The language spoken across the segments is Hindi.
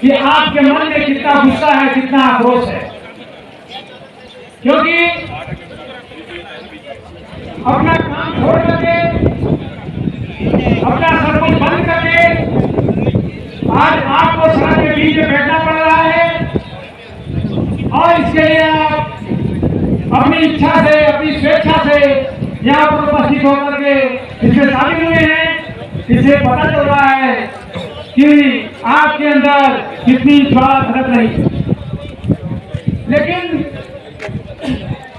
कि आपके मन में कितना गुस्सा है, कितना आक्रोश है, क्योंकि अपना काम छोड़ करके, अपना सब कुछ बंद करके आज आपको सड़क के बीच में बैठना पड़ रहा है और इसके लिए आप अपनी इच्छा से, अपनी स्वेच्छा से यहाँ पर उपस्थित होकर के इसमें शामिल हुए हैं। इससे पता चल रहा है कि आपके अंदर कितनी ज्वाला भड़क रही। लेकिन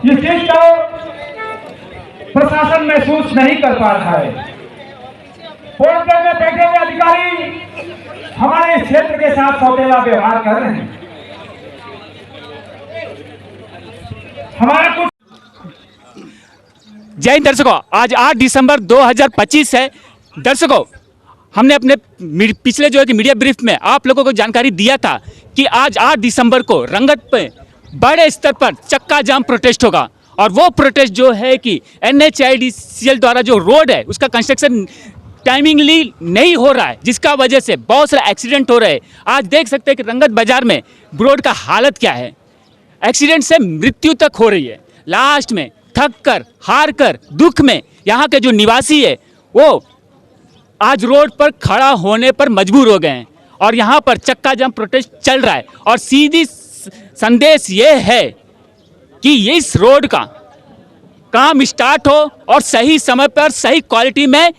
इस चीज को प्रशासन महसूस नहीं कर पा रहा है। पोर्टल में बैठे हुए अधिकारी हमारे क्षेत्र के साथ सौतेला व्यवहार कर रहे हैं। हमारा कुछ जय हिंद दर्शकों, आज 8 दिसंबर 2025 है। दर्शकों, हमने अपने पिछले जो है कि मीडिया ब्रीफ में आप लोगों को जानकारी दिया था कि आज 8 दिसंबर को रंगत पे बड़े स्तर पर चक्का जाम प्रोटेस्ट होगा और वो प्रोटेस्ट जो है कि NHIDCL द्वारा जो रोड है उसका कंस्ट्रक्शन टाइमिंगली नहीं हो रहा है, जिसका वजह से बहुत सारे एक्सीडेंट हो रहे हैं। आज देख सकते हैं कि रंगत बाजार में रोड का हालत क्या है। एक्सीडेंट से मृत्यु तक हो रही है। लास्ट में थक कर, हार कर, दुख में यहाँ के जो निवासी है वो आज रोड पर खड़ा होने पर मजबूर हो गए हैं और यहाँ पर चक्का जाम प्रोटेस्ट चल रहा है। और सीधी संदेश ये है कि इस रोड का काम स्टार्ट हो और सही समय पर सही क्वालिटी में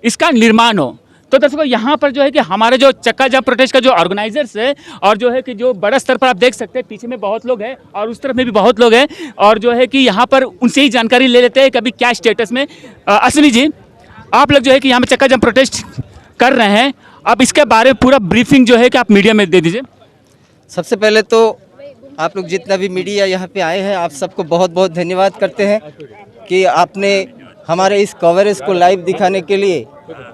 इसका निर्माण हो। तो दर्शकों, यहाँ पर जो है कि हमारे जो चक्का जाम प्रोटेस्ट का जो ऑर्गेनाइजर्स है और जो है कि जो बड़ा स्तर पर आप देख सकते हैं, पीछे में बहुत लोग हैं और उस तरफ में भी बहुत लोग हैं और जो है कि यहाँ पर उनसे ही जानकारी ले लेते हैं कभी क्या स्टेटस में। अश्विनी जी, आप लोग जो है कि यहाँ पे चक्का जाम प्रोटेस्ट कर रहे हैं, अब इसके बारे में पूरा ब्रीफिंग जो है कि आप मीडिया में दे दीजिए। सबसे पहले तो आप लोग जितना भी मीडिया यहाँ पे आए हैं, आप सबको बहुत बहुत धन्यवाद करते हैं कि आपने हमारे इस कवरेज को लाइव दिखाने के लिए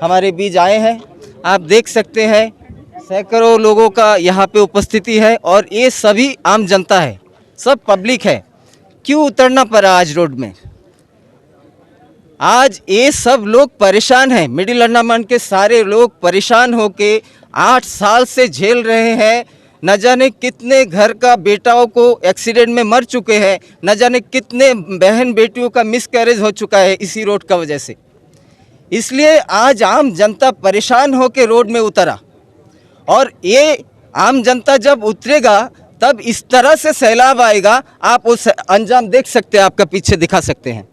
हमारे बीच आए हैं। आप देख सकते हैं सैकड़ों लोगों का यहाँ पे उपस्थिति है और ये सभी आम जनता है, सब पब्लिक है। क्यों उतरना पड़ा आज रोड में? आज ये सब लोग परेशान हैं। मिडिल अंडमान के सारे लोग परेशान होके 8 साल से झेल रहे हैं। न जाने कितने घर का बेटाओं को एक्सीडेंट में मर चुके हैं, न जाने कितने बहन बेटियों का मिसकैरेज हो चुका है इसी रोड का वजह से। इसलिए आज आम जनता परेशान होकर रोड में उतरा और ये आम जनता जब उतरेगा तब इस तरह से सैलाब आएगा। आप उस अंजाम देख सकते हैं, आपका पीछे दिखा सकते हैं।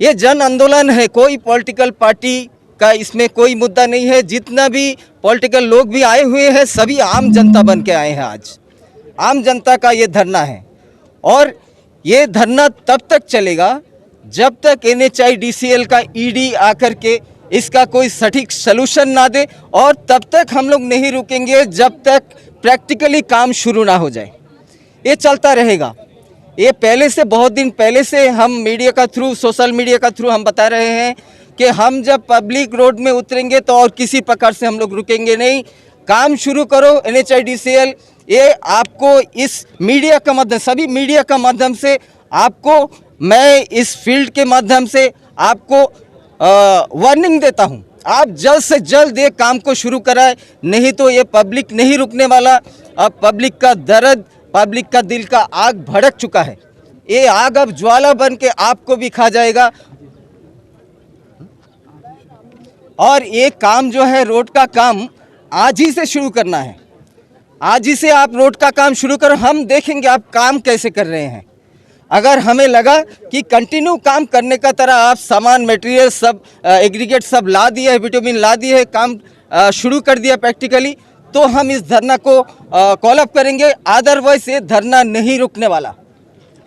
ये जन आंदोलन है, कोई पॉलिटिकल पार्टी का इसमें कोई मुद्दा नहीं है। जितना भी पॉलिटिकल लोग भी आए हुए हैं सभी आम जनता बन के आए हैं। आज आम जनता का ये धरना है और ये धरना तब तक चलेगा जब तक NHIDCL का ED आकर के इसका कोई सटीक सलूशन ना दे और तब तक हम लोग नहीं रुकेंगे जब तक प्रैक्टिकली काम शुरू ना हो जाए। ये चलता रहेगा। ये पहले से, बहुत दिन पहले से हम मीडिया का थ्रू, सोशल मीडिया का थ्रू हम बता रहे हैं कि हम जब पब्लिक रोड में उतरेंगे तो और किसी प्रकार से हम लोग रुकेंगे नहीं। काम शुरू करो NHIDCL। ये आपको इस मीडिया का माध्यम, सभी मीडिया का माध्यम से आपको, मैं इस फील्ड के माध्यम से आपको वार्निंग देता हूँ, आप जल्द से जल्द ये काम को शुरू कराएं, नहीं तो ये पब्लिक नहीं रुकने वाला। अब पब्लिक का दर्द, पब्लिक का दिल का आग भड़क चुका है। ये आग अब ज्वाला बन के आपको भी खा जाएगा। और ये काम जो है, रोड का काम आज ही से शुरू करना है। आज ही से आप रोड का काम शुरू करो, हम देखेंगे आप काम कैसे कर रहे हैं। अगर हमें लगा कि कंटिन्यू काम करने का तरह आप सामान, मटेरियल सब एग्रीगेट सब ला दिए है, विटामिन ला दिए है, काम शुरू कर दिया प्रैक्टिकली, तो हम इस धरना को कॉल अप करेंगे। अदरवाइज ये धरना नहीं रुकने वाला।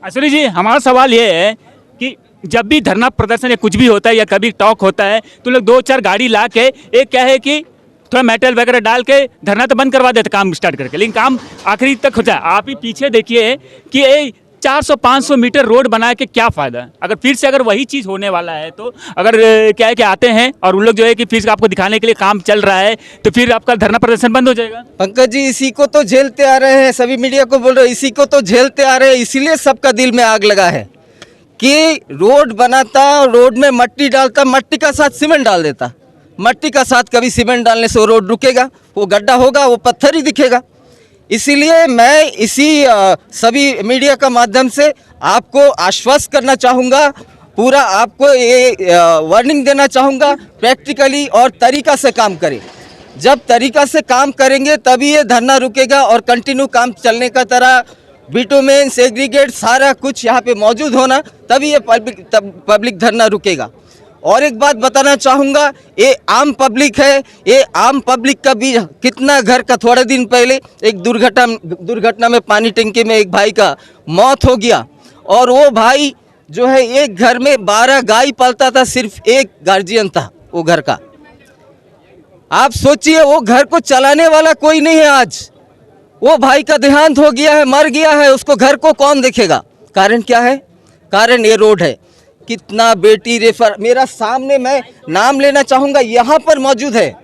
अश्विनी जी, हमारा सवाल ये है कि जब भी धरना प्रदर्शन या कुछ भी होता है या कभी टॉक होता है तो लोग 2-4 गाड़ी ला के, एक क्या है कि थोड़ा मेटल वगैरह डाल के धरना तो बंद करवा देते काम स्टार्ट करके, लेकिन काम आखिरी तक होता है। आप ही पीछे देखिए कि 400-500 मीटर रोड बना के क्या फ़ायदा। अगर फिर से अगर वही चीज़ होने वाला है तो अगर क्या है कि आते हैं और उन लोग जो है कि फिर से आपको दिखाने के लिए काम चल रहा है तो फिर आपका धरना प्रदर्शन बंद हो जाएगा। पंकज जी, इसी को तो झेलते आ रहे हैं, सभी मीडिया को बोल रहे हैं, इसी को तो झेलते आ रहे हैं। इसीलिए सबका दिल में आग लगा है कि रोड बनाता, रोड में मट्टी डालता, मट्टी का साथ सीमेंट डाल देता, मट्टी का साथ कभी सीमेंट डालने से वो रोड रुकेगा, वो गड्ढा होगा, वो पत्थर ही दिखेगा। इसीलिए मैं सभी मीडिया का माध्यम से आपको आश्वस्त करना चाहूँगा, पूरा आपको ये वार्निंग देना चाहूँगा, प्रैक्टिकली और तरीका से काम करें। जब तरीका से काम करेंगे तभी ये धरना रुकेगा और कंटिन्यू काम चलने का तरह बिटुमेन सेग्रीगेट सारा कुछ यहाँ पे मौजूद होना, तभी ये पब्लिक धरना रुकेगा। और एक बात बताना चाहूँगा, ये आम पब्लिक है, ये आम पब्लिक का भी कितना घर का थोड़े दिन पहले एक दुर्घटना में पानी टंकी में एक भाई का मौत हो गया, और वो भाई जो है एक घर में 12 गाय पालता था, सिर्फ एक गार्जियन था वो घर का। आप सोचिए, वो घर को चलाने वाला कोई नहीं है। आज वो भाई का देहांत हो गया है, मर गया है, उसको घर को कौन देखेगा? कारण क्या है? कारण ये रोड है। कितना बेटी रेफर, मेरा सामने मैं नाम लेना चाहूँगा, यहाँ पर मौजूद है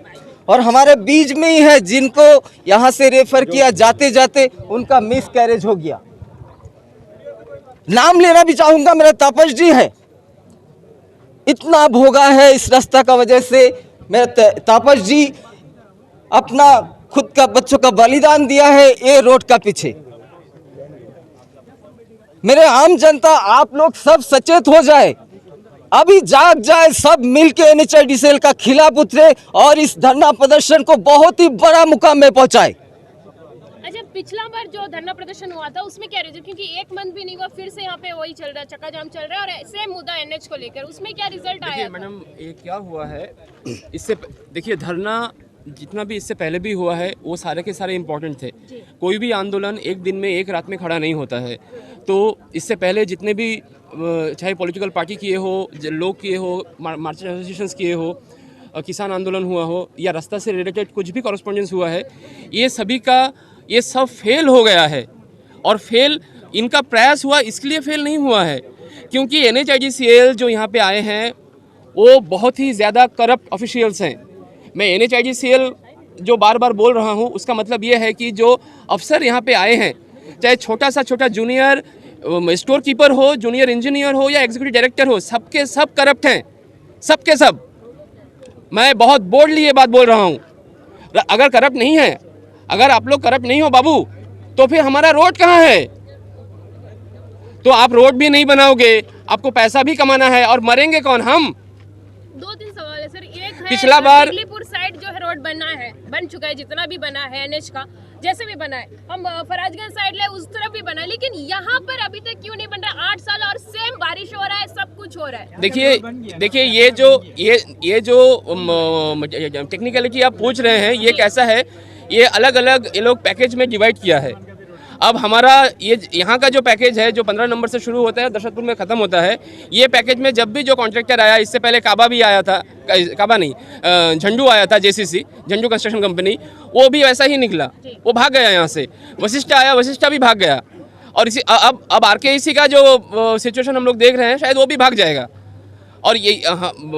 और हमारे बीच में ही है, जिनको यहाँ से रेफर किया, जाते जाते उनका मिस कैरेज हो गया। नाम लेना भी चाहूँगा, मेरा तापस जी है, इतना भोगा है इस रास्ता का वजह से। मेरे तापस जी अपना खुद का बच्चों का बलिदान दिया है ये रोड का पीछे। मेरे आम जनता, आप लोग सब सचेत हो जाए, अभी जाग जाए, सब मिलके NHIDCL का खिलाफ उतरे और इस धरना प्रदर्शन को बहुत ही बड़ा मुकाम में पहुंचाए। अच्छा, पिछला बार जो धरना प्रदर्शन हुआ था उसमें क्या रिजल्ट, क्योंकि एक मंथ भी नहीं हुआ, फिर से यहाँ पे वही चल रहा है, चक्का जाम चल रहा है और सेम मुद्दा NH को लेकर, उसमें क्या रिजल्ट आया? मैडम, ये क्या हुआ है, इससे देखिए, धरना जितना भी इससे पहले भी हुआ है वो सारे के सारे इम्पोर्टेंट थे। कोई भी आंदोलन एक दिन में एक रात में खड़ा नहीं होता है। तो इससे पहले जितने भी चाहे पॉलिटिकल पार्टी किए हो, लोग किए हो, मार्च एसोसिएशंस किए हो, किसान आंदोलन हुआ हो या रास्ता से रिलेटेड कुछ भी कॉरेस्पॉन्डेंस हुआ है, ये सभी का ये सब फेल हो गया है। और फेल इनका प्रयास हुआ, इसलिए फेल नहीं हुआ है क्योंकि NHIDCL जो यहाँ पे आए हैं वो बहुत ही ज़्यादा करप्ट ऑफिशियल्स हैं। मैं NHIDCL जो बार बार बोल रहा हूँ उसका मतलब ये है कि जो अफसर यहाँ पे आए हैं, चाहे छोटा सा छोटा जूनियर स्टोर कीपर हो, जूनियर इंजीनियर हो या एग्जीक्यूटिव डायरेक्टर हो, सबके सब करप्ट हैं, सबके सब। मैं बहुत बोल्डली ये बात बोल रहा हूँ। अगर करप्ट नहीं है, अगर आप लोग करप्ट नहीं हो बाबू, तो फिर हमारा रोड कहाँ है? तो आप रोड भी नहीं बनाओगे, आपको पैसा भी कमाना है और मरेंगे कौन? हम। दो तीन सवाल है सर। एक है, पिछला बार दिल्लीपुर साइड जो है रोड बन चुका है, जितना भी बना है NH का, जैसे भी बना है, हम फराजगंज साइड ले उस तरफ भी बना है, लेकिन यहाँ पर अभी तक क्यों नहीं बन रहा? 8 साल और सेम बारिश हो रहा है, सब कुछ हो रहा है। देखिए ये जो टेक्निकलिटी आप पूछ रहे हैं, ये कैसा है, ये अलग अलग ये लोग पैकेज में डिवाइड किया है। अब हमारा ये यहाँ का जो पैकेज है, जो 15 नंबर से शुरू होता है, दशरथपुर में ख़त्म होता है, ये पैकेज में जब भी जो कॉन्ट्रैक्टर आया, इससे पहले काबा भी आया था, काबा नहीं, झंडू आया था, JCC झंडू कंस्ट्रक्शन कंपनी, वो भी वैसा ही निकला, वो भाग गया यहाँ से। वशिष्ठ आया, वशिष्ठा भी भाग गया। और इसी अब RKEC का जो सिचुएशन हम लोग देख रहे हैं, शायद वो भी भाग जाएगा। और ये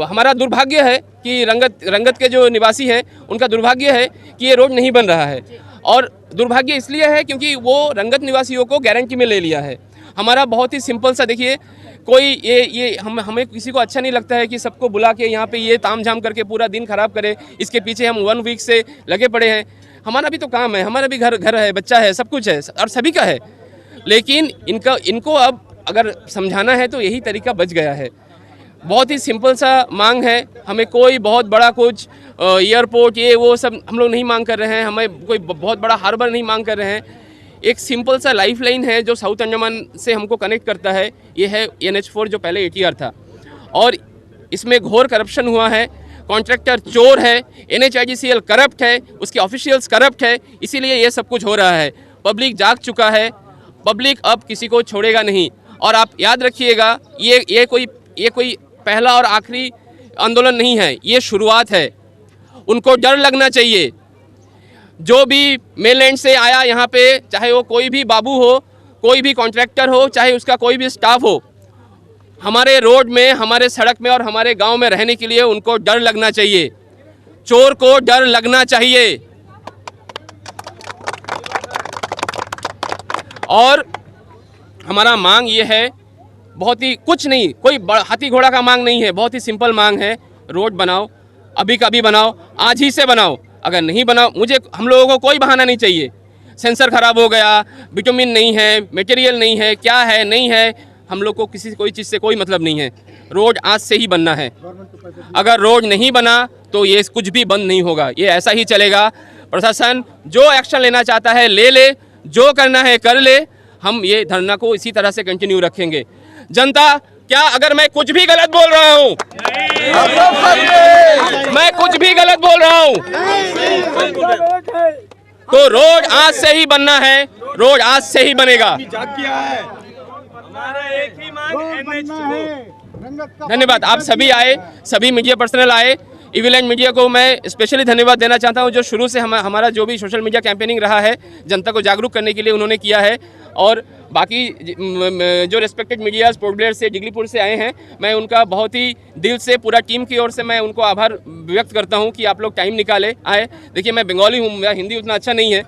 हमारा दुर्भाग्य है कि रंगत के जो निवासी हैं, उनका दुर्भाग्य है कि ये रोड नहीं बन रहा है। और दुर्भाग्य इसलिए है क्योंकि वो रंगत निवासियों को गारंटी में ले लिया है। हमारा बहुत ही सिंपल सा, देखिए, कोई ये हमें किसी को अच्छा नहीं लगता है कि सबको बुला के यहाँ पे ये ताम झाम करके पूरा दिन खराब करे। इसके पीछे हम 1 वीक से लगे पड़े हैं। हमारा भी तो काम है, हमारा भी घर है, बच्चा है, सब कुछ है और सभी का है। लेकिन इनको अब अगर समझाना है तो यही तरीका बच गया है। बहुत ही सिंपल सा मांग है, हमें कोई बहुत बड़ा कुछ एयरपोर्ट ये वो सब हम लोग नहीं मांग कर रहे हैं, हमें कोई बहुत बड़ा हार्बर नहीं मांग कर रहे हैं। एक सिंपल सा लाइफ लाइन है जो साउथ अंडमान से हमको कनेक्ट करता है, ये है NH4 जो पहले ATR था। और इसमें घोर करप्शन हुआ है, कॉन्ट्रैक्टर चोर है, NHIDCL करप्ट है, उसके ऑफिशियल्स करप्ट है, इसीलिए ये सब कुछ हो रहा है। पब्लिक जाग चुका है, पब्लिक अब किसी को छोड़ेगा नहीं। और आप याद रखिएगा, ये कोई पहला और आखिरी आंदोलन नहीं है, ये शुरुआत है। उनको डर लगना चाहिए। जो भी मेनलैंड से आया यहाँ पे, चाहे वो कोई भी बाबू हो, कोई भी कॉन्ट्रैक्टर हो, चाहे उसका कोई भी स्टाफ हो, हमारे रोड में, हमारे सड़क में और हमारे गांव में रहने के लिए उनको डर लगना चाहिए। चोर को डर लगना चाहिए। और हमारा मांग ये है, बहुत ही कुछ नहीं, कोई हाथी घोड़ा का मांग नहीं है, बहुत ही सिंपल मांग है, रोड बनाओ, अभी का अभी बनाओ, आज ही से बनाओ। अगर नहीं बनाओ, हम लोगों को कोई बहाना नहीं चाहिए। सेंसर खराब हो गया, विटामिन नहीं है, मटेरियल नहीं है, क्या है नहीं है, हम लोग को कोई चीज़ से कोई मतलब नहीं है। रोड आज से ही बनना है। अगर रोड नहीं बना तो ये कुछ भी बंद नहीं होगा, ये ऐसा ही चलेगा। प्रशासन जो एक्शन लेना चाहता है ले ले, जो करना है कर ले। हम ये धरना को इसी तरह से कंटिन्यू रखेंगे। जनता, क्या अगर मैं कुछ भी गलत बोल रहा हूँ, मैं कुछ भी गलत बोल रहा हूँ, तो रोड आज से ही बनना है, रोड आज से ही बनेगा। धन्यवाद, आप सभी आए, सभी मीडिया पर्सनल आए। इविलेंट मीडिया को मैं स्पेशली धन्यवाद देना चाहता हूं, जो शुरू से हमारा जो भी सोशल मीडिया कैंपेनिंग रहा है, जनता को जागरूक करने के लिए उन्होंने किया है। और बाकी जो रिस्पेक्टेड मीडियाज पोर्ट ब्लेयर से, जिगलीपुर से आए हैं, मैं उनका बहुत ही दिल से, पूरा टीम की ओर से मैं उनको आभार व्यक्त करता हूं कि आप लोग टाइम निकाले आए। देखिए, मैं बंगाली हूं, मेरा हिंदी उतना अच्छा नहीं है,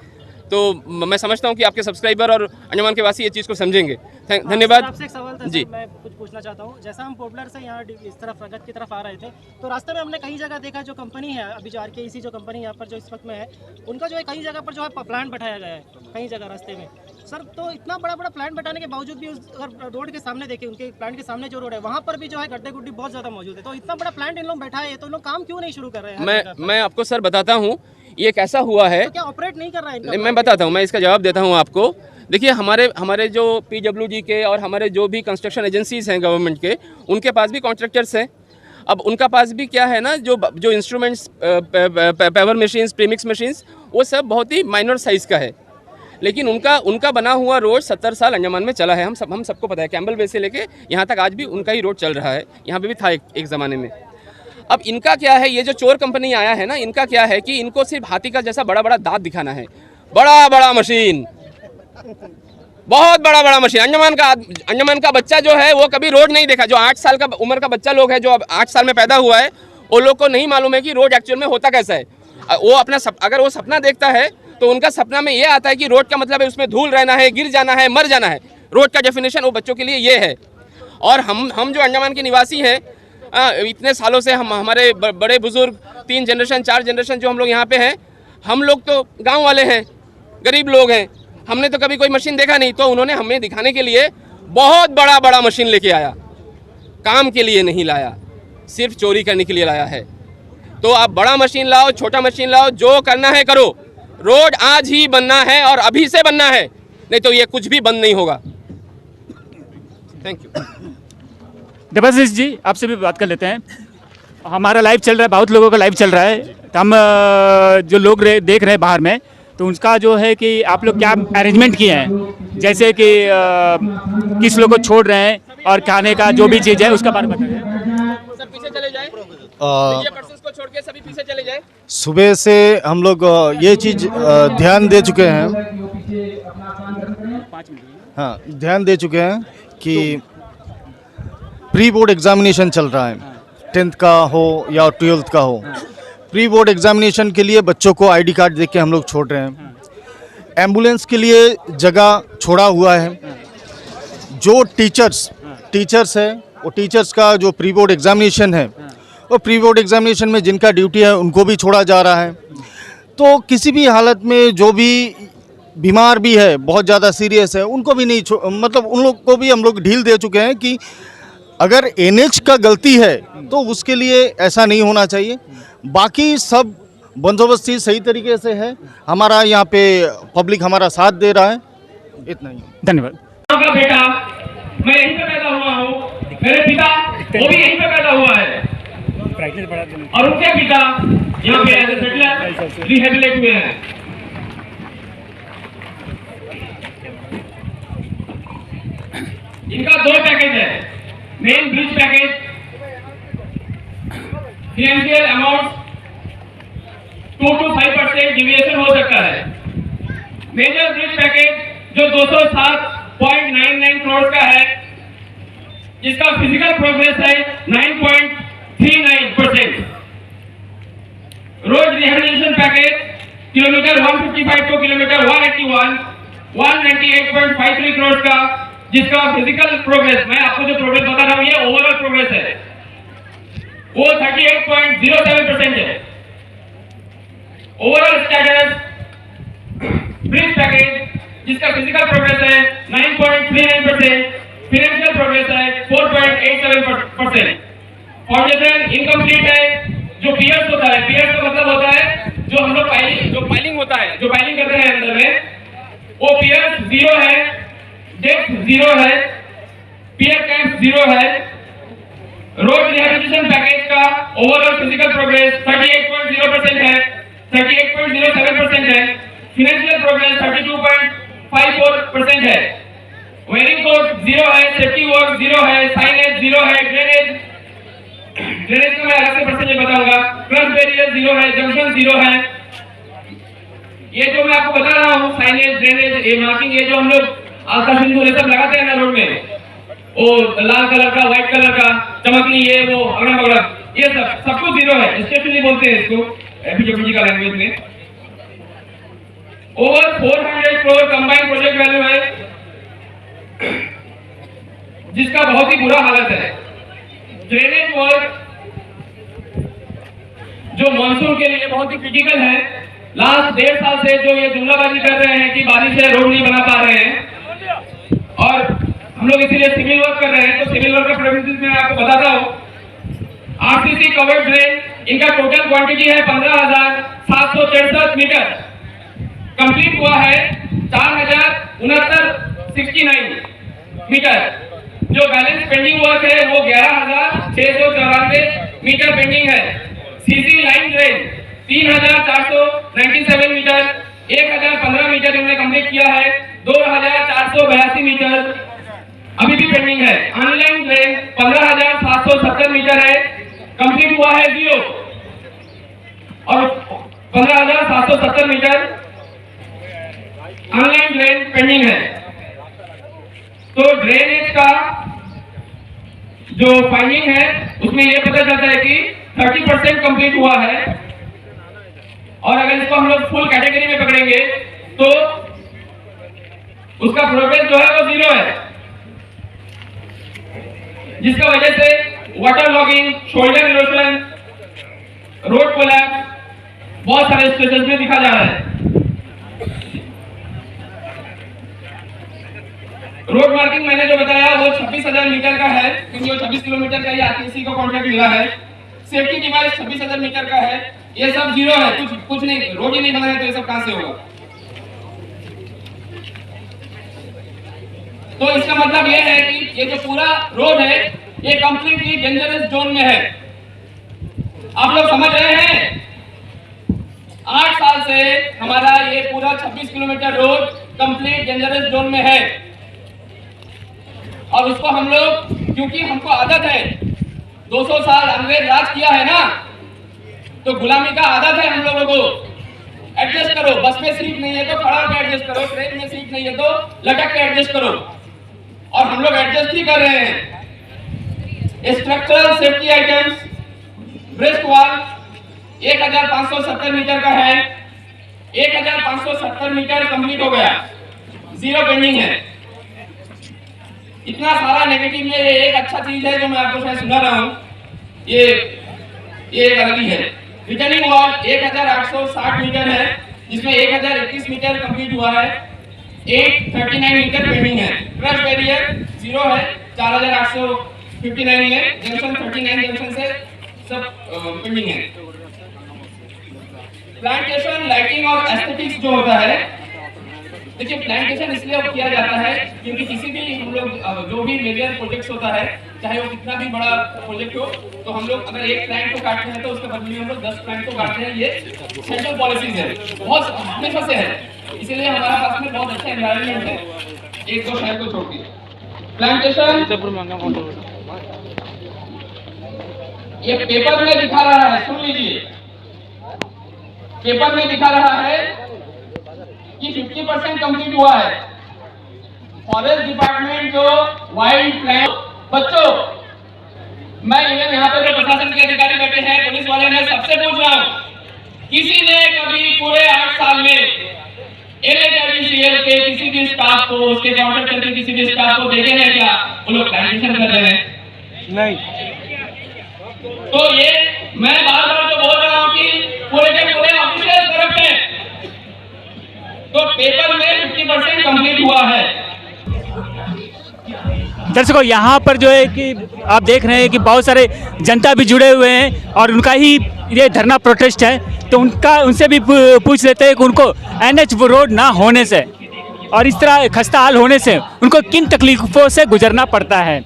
तो मैं समझता हूं कि आपके सब्सक्राइबर और अंडमान के वासी ये चीज़ को समझेंगे। धन्यवाद। आपसे एक सवाल था जी, मैं कुछ पूछना चाहता हूँ। जैसा हम पोर्टलर से यहाँ इस तरफ रगत की तरफ आ रहे थे, तो रास्ते में हमने कई जगह देखा, जो कंपनी है अभी जो RKEC जो कंपनी यहाँ पर जो इस वक्त में है, उनका जो है कई जगह पर जो है प्लांट बैठाया गया है, कई जगह रास्ते में। सर, तो इतना बड़ा बड़ा प्लांट बैठाने के बावजूद भी अगर रोड के सामने देखें, उनके प्लांट के सामने जो रोड है वहाँ पर भी जो है गड्ढे गुड्ढे बहुत ज़्यादा मौजूद है। तो इतना बड़ा प्लांट इन लोग बैठाए हैं, तो लोग काम क्यों नहीं शुरू कर रहे हैं? मैं आपको सर बताता हूँ, ये कैसा हुआ है। तो क्या ऑपरेट नहीं कर रहा है? मैं बताता हूँ, मैं इसका जवाब देता हूँ आपको। देखिए, हमारे जो PWD के और हमारे जो भी कंस्ट्रक्शन एजेंसीज हैं गवर्नमेंट के, उनके पास भी कॉन्ट्रैक्टर्स हैं। अब उनका पास भी क्या है ना, जो instruments, paver machines, premix machines, वो सब बहुत ही माइनर साइज़ का है। लेकिन उनका बना हुआ रोड 70 साल अंडमान में चला है। हम सबको पता है, कैम्बल वे से लेके यहाँ तक आज भी उनका ही रोड चल रहा है। यहाँ पे भी था एक ज़माने में। अब इनका क्या है, ये जो चोर कंपनी आया है ना, इनका क्या है कि इनको सिर्फ हाथी का जैसा बड़ा बड़ा दांत दिखाना है। बड़ा बड़ा मशीन, बहुत बड़ा बड़ा मशीन। अंडमान का बच्चा जो है वो कभी रोड नहीं देखा। जो 8 साल का उम्र का बच्चा लोग है, जो अब 8 साल में पैदा हुआ है, वो लोग को नहीं मालूम है कि रोड एक्चुअल में होता कैसा है। वो अगर वो सपना देखता है तो उनका सपना में ये आता है कि रोड का मतलब है उसमें धूल रहना है, गिर जाना है, मर जाना है। रोड का डेफिनेशन वो बच्चों के लिए ये है। और हम जो अंडमान के निवासी हैं, इतने सालों से हमारे बड़े बुजुर्ग 3 जनरेशन 4 जनरेशन जो हम लोग यहाँ पे हैं, हम लोग तो गांव वाले हैं, गरीब लोग हैं, हमने तो कभी कोई मशीन देखा नहीं। तो उन्होंने हमें दिखाने के लिए बहुत बड़ा बड़ा मशीन लेके आया। काम के लिए नहीं लाया, सिर्फ चोरी करने के लिए लाया है। तो आप बड़ा मशीन लाओ, छोटा मशीन लाओ, जो करना है करो। रोड आज ही बनना है और अभी से बनना है, नहीं तो ये कुछ भी बंद नहीं होगा। Thank you. देवाशीष जी, आपसे भी बात कर लेते हैं। हमारा लाइव चल रहा है, बहुत लोगों का लाइव चल रहा है। तो हम जो लोग देख रहे हैं बाहर में, तो उनका जो है कि आप लोग क्या अरेंजमेंट किए हैं, जैसे कि किस लोग को छोड़ रहे हैं और खाने का जो भी चीज़ है उसका बारे में बताइए। सर पीछे चले जाए, मीडिया पर्सन्स को छोड़ के सभी पीछे चले जाए। सुबह से हम लोग ये चीज़ ध्यान दे चुके हैं, हाँ ध्यान दे चुके हैं कि प्री बोर्ड एग्जामिनेशन चल रहा है, 10th का हो या 12th का हो। प्री बोर्ड एग्जामिनेशन के लिए बच्चों को ID कार्ड देके हम लोग छोड़ रहे हैं। एम्बुलेंस के लिए जगह छोड़ा हुआ है। जो टीचर्स है, वो टीचर्स का जो प्री बोर्ड एग्जामिनेशन है, वो प्री बोर्ड एग्जामिनेशन में जिनका ड्यूटी है उनको भी छोड़ा जा रहा है। तो किसी भी हालत में जो भी बीमार भी है, बहुत ज़्यादा सीरियस है, उनको भी नहीं मतलब उन लोग को भी हम लोग ढील दे चुके हैं कि अगर NH का गलती है तो उसके लिए ऐसा नहीं होना चाहिए। बाकी सब बंदोबस्ती सही तरीके से है। हमारा यहाँ पे पब्लिक हमारा साथ दे रहा है, इतना ही। धन्यवाद। का बेटा, मैं यहीं पे पैदा हुआ हूँ, मेरे पिता वो भी यहीं पे पैदा हुआ है, और उनके पिता यहाँ पे एज ए सेटलर रिहेबिलिट हुए हैं। इनका 2 पैकेज है। Main bridge package, financial amount 2 to 5% deviation हो सकता है। मेजर ब्रिज पैकेज जो 207.99 करोड़ का है, जिसका फिजिकल प्रोग्रेस है 9.39%। Road rehabilitation package kilometre 155 two kilometre 181 198.53 crore का, जिसका फिजिकल प्रोग्रेस, मैं आपको जो प्रोग्रेस बता रहा हूँ ये ओवरऑल प्रोग्रेस है। वो 38.07% है। ओवरऑल स्टेटस ब्रिज पैकेज जिसका फिजिकल प्रोग्रेस है 9.39%, फाइनेंशियल प्रोग्रेस है 4.87%। फाउंडेशन इनकम्प्लीट है। जो पियर्स होता है, पियर्स का मतलब होता है जो हम लोग पाइलिंग होता है, जो पाइलिंग करते हैं अंदर में, वो पियर्स 0 है, डेप्थ 0 है, पियर कैंप 0 है। रोड रिहैबिलिटेशन पैकेज का ओवरऑल फिजिकल प्रोग्रेस 38.0% है, 38.07% है। फाइनेंशियल प्रोग्रेस 32.54% है। वेयरिंग कोड 0 है, सेफ्टी वर्क 0 है, साइनेज 0 है, ड्रेनेज का मैं अलग से परसेंटेज बताऊंगा। क्रश बैरियर 0 है, जंक्शन 0 है। ये जो मैं आपको बता रहा हूँ साइनेज, ड्रेनेज, ये मार्किंग, ये जो हम लोग आकाश सिंदूर ये सब लगाते हैं ना रोड में, वो लाल कलर का, व्हाइट कलर का, चमकनी, ये वो अगड़म बगड़म, ये सब कुछ 0 है। स्टेशनरी बोलते हैं इसको एफिजियोलॉजी का लैंग्वेज में। Over 400 crore combined project value है, जिसका बहुत ही बुरा हालत है। ड्रेनेज वर्क जो मानसून के लिए बहुत ही क्रिटिकल है। लास्ट 1.5 साल से जो ये जुमलाबाजी कर रहे हैं कि बारिश है, रोड नहीं बना पा रहे हैं, और हम लोग इसीलिए सिविल वर्क कर रहे हैं। तो सिविल वर्क का प्रेफरेंस मैं आपको बताता हूँ। आरसीसी कवर्ड ड्रेन, इनका टोटल क्वांटिटी है 15,763 मीटर, कंप्लीट हुआ है 4,069 मीटर। जो बैलेंस पेंडिंग वर्क है वो 11,694 मीटर पेंडिंग है। CC line drain 3,497 metre, 1,015 metre इन्होंने कंप्लीट किया है, 2,482 मीटर अभी भी पेंडिंग है। ऑनलाइन ड्रेन 15,770 मीटर है, कंप्लीट हुआ है 0, और 15,770 मीटर ऑनलाइन ड्रेन पेंडिंग है। तो ड्रेनेज का जो फाइंडिंग है उसमें यह पता चलता है कि 30% कंप्लीट हुआ है, और अगर इसको हम लोग फुल कैटेगरी में पकड़ेंगे तो उसका प्रोग्रेस जो है वो 0 है, जिसका वजह से water logging, shoulder erosion, road collapse बहुत सारे स्टेजेस में दिखा जा रहा है। रोड मार्किंग मैंने जो बताया वो 26,000 मीटर का है, क्योंकि वो 26 किलोमीटर का ये आरटीसी को कॉन्ट्रैक्ट मिला है। सेफ्टी डिवाइस 26,000 मीटर का है, ये सब 0 है, कुछ नहीं, रोड ही नहीं बना है तो ये सब कहां से होगा। तो इसका मतलब ये है कि ये जो पूरा रोड है ये कंप्लीटली डेंजरस जोन में है। आप लोग समझ रहे हैं? 8 साल से हमारा ये पूरा 26 kilometre road complete dangerous zone में है, और उसको हम लोग, क्योंकि हमको आदत है, 200 साल अंग्रेज राज किया है ना, तो गुलामी का आदत है हम लोगों को। एडजस्ट करो, बस में सीट नहीं है तो खड़ा होकर एडजस्ट करो, ट्रेन में सीट नहीं है तो लटक के एडजस्ट करो, और हम लोग एडजस्ट ही कर रहे हैं। Structural safety items, breast wall 1,570 metre का है, 1,570 मीटर कंप्लीट हो गया, 0 पेंडिंग है। इतना सारा नेगेटिव में ये एक अच्छा चीज है जो मैं आपको शायद सुना रहा हूँ, ये एक अलग ही है। रिटर्निंग वॉल 1,860 मीटर है, जिसमें 1,021 मीटर कंप्लीट हुआ है, 839 मीटर पेंडिंग है। क्रश बैरियर 0 है, 4,859 है, जंक्शन 39 जंक्शन से सब पेंडिंग है। प्लांटेशन, लाइटिंग और एस्थेटिक्स जो होता है, देखिए प्लांटेशन इसलिए किया जाता है क्योंकि किसी भी हम लोग जो भी मेजर प्रोजेक्ट्स होता है, चाहे वो कितना भी बड़ा प्रोजेक्ट हो, तो हम लोग अगर एक प्लांट को काटते हैं तो उसके बदले में हम लोग 10 प्लांट को काटते हैं। ये सेंट्रल पॉलिसीज है, बहुत हमेशा से है, इसीलिए हमारा पास में बहुत अच्छा एनवायरनमेंट है, 1-2 शहर को छोड़ के। प्लांटेशन ये पेपर में दिखा रहा है, सुन लीजिए, पेपर में दिखा रहा है कि 50% कंप्लीट हुआ है। फॉरेस्ट डिपार्टमेंट जो वाइल्ड प्लांट, बच्चों मैं इवन यहाँ पे जो प्रशासन के अधिकारी बैठे हैं, पुलिस वाले, मैं सबसे पूछ रहा हूँ, किसी ने कभी पूरे 8 साल में NHIDCL के किसी भी स्टाफ को, उसके कॉन्ट्रैक्टर के किसी भी स्टाफ को देखे हैं क्या वो लोग प्लांटेशन कर रहे हैं? नहीं। तो ये मैं बार बार जो बोल रहा हूँ कि पूरे के पूरे ऑफिशियल करप्ट है, तो पेपर में 50% कंप्लीट हुआ है। दर्शकों यहाँ पर जो है कि आप देख रहे हैं कि बहुत सारे जनता भी जुड़े हुए हैं और उनका ही ये धरना प्रोटेस्ट है, तो उनसे भी पूछ लेते हैं कि उनको NH रोड ना होने से और इस तरह खस्ता हाल होने से उनको किन तकलीफों से गुजरना पड़ता है।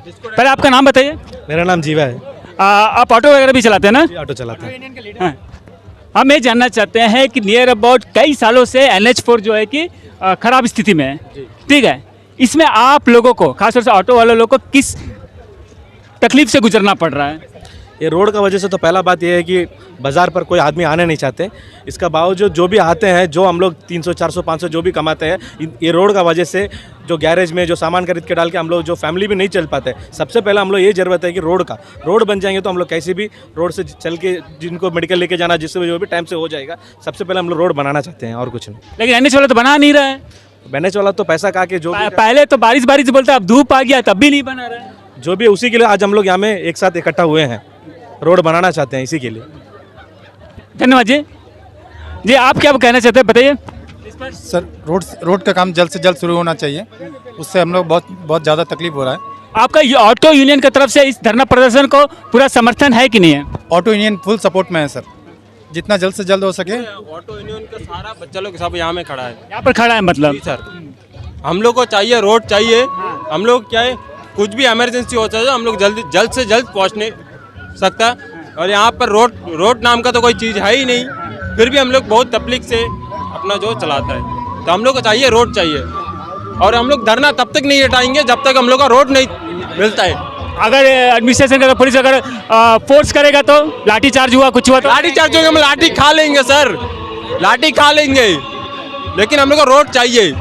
पहले आपका नाम बताइए। मेरा नाम जीवा है। आप ऑटो वगैरह भी चलाते हैं ना? ऑटो चलाते हैं। हाँ। हम ये जानना चाहते हैं कि नियर अबाउट कई सालों से NH4 जो है कि खराब स्थिति में है, ठीक है, इसमें आप लोगों को खासतौर से ऑटो वाले लोगों को किस तकलीफ से गुजरना पड़ रहा है? ये रोड का वजह से तो पहला बात ये है कि बाज़ार पर कोई आदमी आने नहीं चाहते। इसका बावजूद जो भी आते हैं, जो हम लोग 300 400 500 जो भी कमाते हैं, ये रोड का वजह से जो गैरेज में जो सामान खरीद के डाल के हम लोग जो फैमिली भी नहीं चल पाते। सबसे पहले हम लोग ये ज़रूरत है कि रोड बन जाएंगे तो हम लोग कैसे भी रोड से चल के जिनको मेडिकल लेके जाना, जिससे जो भी टाइम से हो जाएगा। सबसे पहले हम लोग रोड बनाना चाहते हैं और कुछ नहीं। लेकिन NH वाला तो बना नहीं रहा है। NH वाला तो पैसा कहा के जो पहले तो बारिश बोलता, अब धूप आ गया तब भी नहीं बना रहा है। जो भी उसी के लिए आज हम लोग यहाँ में एक साथ इकट्ठा हुए हैं, रोड बनाना चाहते हैं इसी के लिए। धन्यवाद जी। जी आप क्या कहना चाहते हैं, बताइए। सर रोड का काम जल्द से जल्द शुरू होना चाहिए, उससे हम लोग बहुत ज़्यादा तकलीफ हो रहा है। आपका ये ऑटो यूनियन की तरफ से इस धरना प्रदर्शन को पूरा समर्थन है कि नहीं है? ऑटो यूनियन फुल सपोर्ट में है सर, जितना जल्द से जल्द हो सके। ऑटो यूनियन का सारा बच्चा लोग सब यहाँ में खड़ा है। यहाँ पर खड़ा है मतलब? सर हम लोग को चाहिए रोड चाहिए। हम लोग क्या है, कुछ भी इमरजेंसी होता है हम लोग जल्द से जल्द पहुँचने सकता, और यहाँ पर रोड नाम का तो कोई चीज़ है ही नहीं, फिर भी हम लोग बहुत तकलीफ से अपना जो चलाता है। तो हम लोग को चाहिए रोड चाहिए, और हम लोग धरना तब तक नहीं हटाएंगे जब तक हम लोग का रोड नहीं मिलता है। अगर एडमिनिस्ट्रेशन का पुलिस अगर फोर्स करेगा तो लाठी चार्ज हुआ, कुछ हुआ तो? लाठी चार्ज होगा, हम लाठी खा लेंगे सर, लाठी खा लेंगे, लेकिन हम लोग को रोड चाहिए।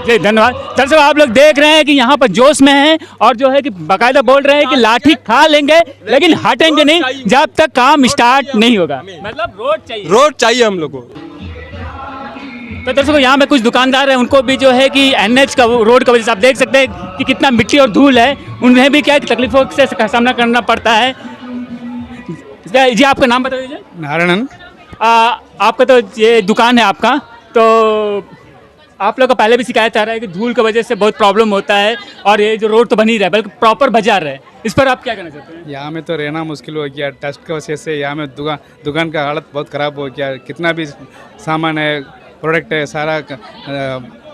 जी धन्यवाद। दरअसल आप लोग देख रहे हैं कि यहाँ पर जोश में हैं और जो है कि बाकायदा बोल रहे हैं कि लाठी खा लेंगे लेकिन हटेंगे नहीं जब तक काम स्टार्ट नहीं होगा। मतलब रोड चाहिए हम लोग को। तो दर्शकों यहाँ में कुछ दुकानदार हैं, उनको भी जो है कि NH का रोड का वजह से आप देख सकते हैं कि कितना मिट्टी और धूल है, उन्हें भी क्या तकलीफों से सामना करना पड़ता है। जी आपका नाम बता दीजिए। नारायणन। आपका तो ये दुकान है आपका, तो आप लोग का पहले भी शिकायत आ रहा है कि धूल की वजह से बहुत प्रॉब्लम होता है और ये जो रोड तो बन ही रहा है बल्कि प्रॉपर बाजार है, इस पर आप क्या कहना चाहते हैं? यहाँ में तो रहना मुश्किल हो गया, डस्ट की वजह से यहाँ में दुकान का हालत बहुत ख़राब हो गया। कितना भी सामान है, प्रोडक्ट है, सारा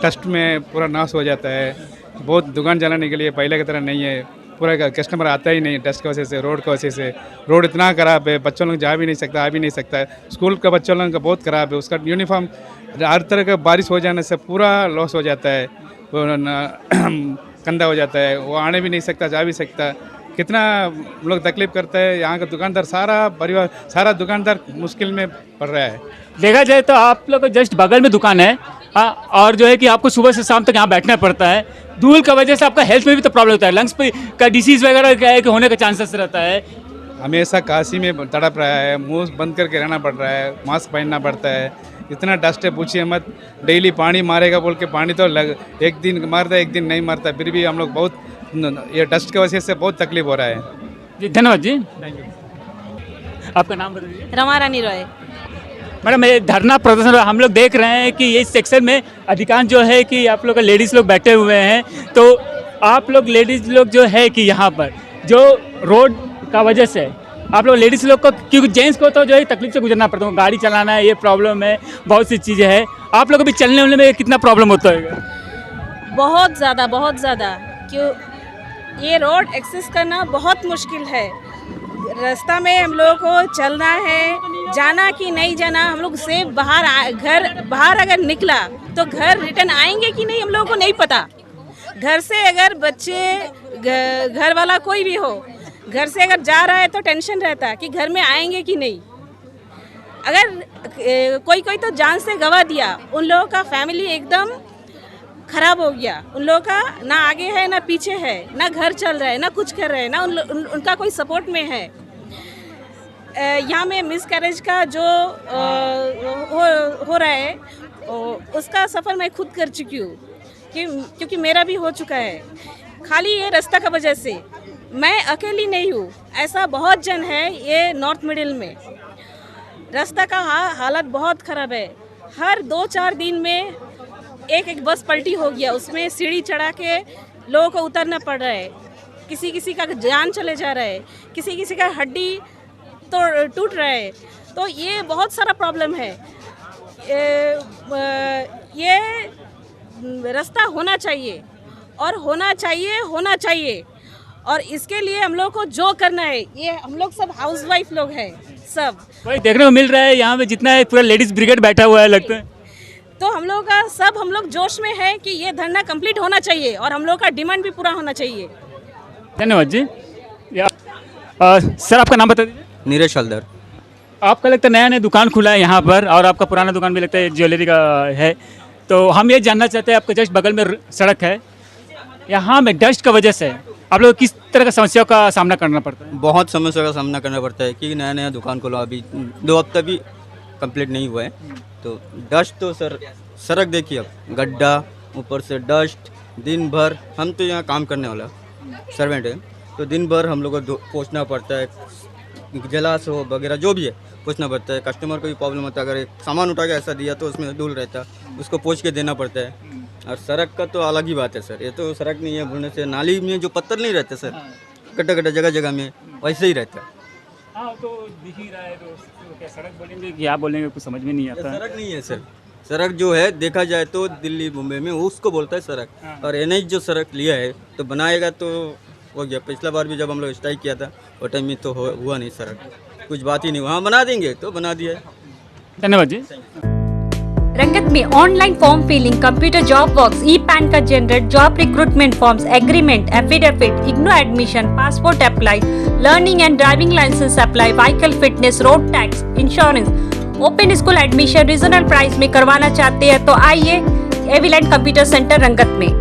डस्ट में पूरा नाश हो जाता है। बहुत दुकान चलाने के लिए पहले की तरह नहीं है, पूरा कस्टमर आता ही नहीं डस्ट की वजह से, रोड की वजह से। रोड इतना ख़राब है, बच्चों लोग जा भी नहीं सकता, आ भी नहीं सकता। स्कूल का बच्चों लोगों का बहुत ख़राब है, उसका यूनिफॉर्म हर तरह का बारिश हो जाने से पूरा लॉस हो जाता है, गंदा हो जाता है, वो आने भी नहीं सकता, जा भी सकता। कितना लोग तकलीफ करता है। यहाँ का दुकानदार, सारा दुकानदार मुश्किल में पड़ रहा है। देखा जाए तो आप लोग जस्ट बगल में दुकान है, और जो है कि आपको सुबह से शाम तक यहाँ बैठना पड़ता है। धूल की वजह से आपका हेल्थ में भी तो प्रॉब्लम होता है, लंग्स पे का डिसीज़ वगैरह क्या है कि होने का चांसेस रहता है। हमेशा काशी में तड़प रहा है, मुंह बंद करके रहना पड़ रहा है, मास्क पहनना पड़ता है। इतना डस्ट है पूछिए मत। डेली पानी मारेगा बोल के पानी तो एक दिन मारता है, एक दिन नहीं मारता, फिर भी हम लोग बहुत ये डस्ट की वजह से बहुत तकलीफ हो रहा है। जी धन्यवाद जी। Thank you. आपका नाम बताइए। रमा रानी रॉय। मैडम ये धरना प्रदर्शन हम लोग देख रहे हैं कि इस सेक्शन में अधिकांश जो है कि आप लोग लेडीज़ लोग बैठे हुए हैं, तो आप लोग लेडीज़ लोग जो है कि यहाँ पर जो रोड का वजह से आप लोग लेडीज़ लोग को, क्योंकि जेंट्स को तो जो है तकलीफ से गुजरना पड़ता है, गाड़ी चलाना है, ये प्रॉब्लम है, बहुत सी चीज़ें हैं। आप लोग को भी चलने उलने में कितना प्रॉब्लम होता है? बहुत ज़्यादा। क्यों ये रोड एक्सेस करना बहुत मुश्किल है। रास्ता में हम लोगों को चलना है, जाना कि नहीं जाना, हम लोग से बाहर अगर निकला तो घर रिटर्न आएंगे कि नहीं हम लोगों को नहीं पता। घर से अगर बच्चे, घर वाला कोई भी हो, घर से अगर जा रहा है तो टेंशन रहता है कि घर में आएंगे कि नहीं। अगर कोई तो जान से गवा दिया, उन लोगों का फैमिली एकदम खराब हो गया। उन लोगों का ना आगे है ना पीछे है, ना घर चल रहा है, ना कुछ कर रहे हैं, ना उनका कोई सपोर्ट में है। यहाँ में मिस कैरेज का जो हो रहा है उसका सफ़र मैं खुद कर चुकी हूँ, क्योंकि मेरा भी हो चुका है। खाली ये रास्ता का वजह से मैं अकेली नहीं हूँ, ऐसा बहुत जन है ये नॉर्थ मिडिल में। रास्ता का हालत बहुत ख़राब है। हर 2-4 दिन में एक बस पलटी हो गया, उसमें सीढ़ी चढ़ा के लोगों को उतरना पड़ रहा है। किसी का जान चले जा रहा है, किसी का हड्डी तो टूट रहा है। तो ये बहुत सारा प्रॉब्लम है। ये रास्ता होना चाहिए और होना चाहिए और इसके लिए हम लोग को जो करना है, ये हम लोग सब हाउसवाइफ लोग हैं सब। वही देखने को मिल रहा है यहाँ पे जितना है पूरा लेडीज ब्रिगेड बैठा हुआ है लगता है। तो हम लोग जोश में है कि ये धरना कंप्लीट होना चाहिए और हम लोग का डिमांड भी पूरा होना चाहिए। धन्यवाद जी। सर आपका नाम बता दीजिए। नीरज हल्दर। आपका लगता है नया दुकान खुला है यहाँ पर और आपका पुराना दुकान भी लगता है ज्वेलरी का है, तो हम ये जानना चाहते हैं आपके जस्ट बगल में सड़क है, यहाँ में डस्ट का वजह से आप लोग किस तरह का समस्याओं का सामना करना पड़ता है? बहुत समस्या का सामना करना पड़ता है कि नया दुकान खोला, अभी 2 हफ्ता भी कंप्लीट नहीं हुआ है। तो डस्ट तो सर, सड़क देखिए अब गड्ढा, ऊपर से डस्ट, दिन भर। हम तो यहाँ काम करने वाला सर्वेंट है, तो दिन भर हम लोग को पोंछना पड़ता है, गिलास हो वगैरह जो भी है पोंछना पड़ता है। कस्टमर को भी प्रॉब्लम होता है, अगर एक सामान उठा के ऐसा दिया तो उसमें धूल रहता, उसको पोंछ के देना पड़ता है। और सड़क का तो अलग ही बात है सर, ये तो सड़क नहीं है बोलने से। नाली में जो पत्थर नहीं रहते सर, गड्ढा जगह जगह में वैसे ही रहता है। हाँ तो दिख ही रहा है, तो क्या सड़क बोलेंगे कि आप बोलेंगे, कुछ समझ में नहीं आता। सड़क नहीं है सर, सड़क जो है देखा जाए तो दिल्ली मुंबई में उसको बोलता है सड़क। और NH जो सड़क लिया है तो बनाएगा तो हो गया। पिछला बार भी जब हम लोग स्ट्राइक किया था वो टाइम में तो हुआ नहीं सड़क, कुछ बात ही नहीं। वहाँ बना देंगे तो बना दिया। धन्यवाद जी। रंगत में online form filling, computer job works, e PAN card generate, job recruitment forms, agreement, affidavit, IGNOU admission, passport apply, learning and driving licence apply, vehicle fitness, road tax, insurance, open school admission regional price में करवाना चाहते हैं तो आइए एविलेंट कंप्यूटर सेंटर रंगत में।